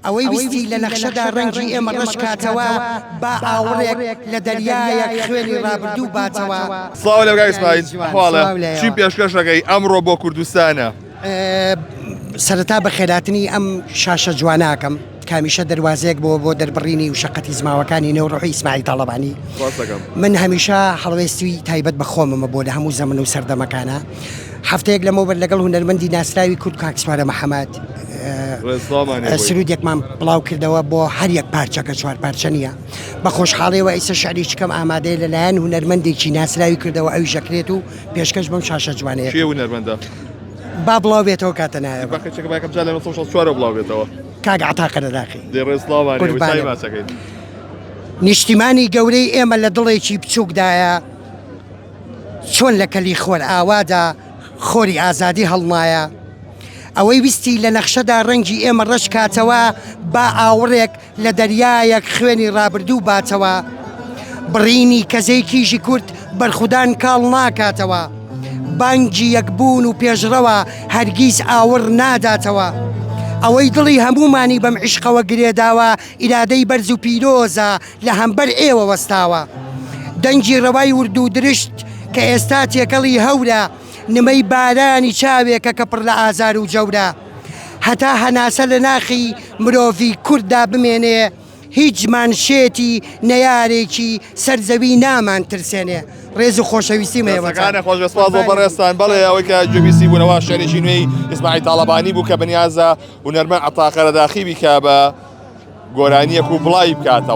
ئەوەی ویستی لە نەخشەدا ڕەنگی ئێمە ڕشکاتەوە با ئاوڕێک لە دەریایەک خوێنی ڕابردوو باتەوە. سڵاو لەگای ئیسماعیل، ئەحواڵە؟ چی پێشکەشەکەی ئەمڕۆ بۆ کوردستانە؟ سەرەتا بە خێراتنی ئەم شاشە جواناکەم کامیشە دەواازەیەک بۆ دەربڕینی و شەقەتی زماوەکانی نێوڕۆحی ئیسماعیل تاڵەبانی. من هەمیشە هەڵوێستی تایبەت بە خۆممە بۆ لە هەموو زەمن و سەردەمەکانە. هەفتەیەک لەمەوبەر لەگەڵ هونەرمەندی ناسراوی کورد کاکسوارە مەحەمەد سرودێکمان بڵاو کردەوە بۆ هەر یەک پارچەکە چوار پارچە نییە. بە خۆشحاڵیەوە ئیسە شعری چکەم ئامادەیە لەلایەن هونەرمەندێکی ناسراوی کردەوە ئەوی ژەکرێت و پێشکەش بەم شاشە جوانەیە. کێ هونەرمەندە؟ با بڵاو بێتەوە کاتە نایە بەکەم جا لە 1940 بڵاو بێتەوە. کاک عتاقە لەداخی نیشتیمانی گەورەی ئێمە لە دڵێکی بچووکدایە چۆن لە کەلی خۆر ئاوادا خۆری ئازادی هەڵمایە. ئەوەی ویستی لە نەخشەدا ڕەنگی ئێمە ڕەش کاتەوە با ئاوڕێک لە دەریایەک خوێنی ڕابردوو باتەوە. بڕینی کەزەی کیژی کورد بەرخودان کاڵ ناکاتەوە. بانگی یەکبوون و پێشڕەوە هەرگیز ئاور ناداتەوە. ئەوەی دڵی هەمومانی بەم عیشقەوە گرێداوە ئیرادەی بەرز و پیرۆزە لە هەمبەر ئێوە وەستاوە. دەنگی ڕەوای ورد و درشت کە ئێستا تێکەڵی هەورە نمەی بارانی چاوێکە کە پڕ لە ئازار و جەورە. هەتا هەناسە لە ناخی مرۆڤی کووردا بمێنێ هیچمان شێتی نەیارێکی سەرزەوی نامان ترسێنێ. ڕێز و خۆشەویستی مێوەکانە خۆش بەسپاس بۆ بەڕێستان. بەڵێ ئەوەی کە جوبیسی بوونەوە شعرێکی نوێی ئیسماعیل تاڵەبانی بوو کە بەنیازە هونەرمەند عەتاقە لەداخی بیکا بە گۆرانیەک و بڵاوی بکاتەوە.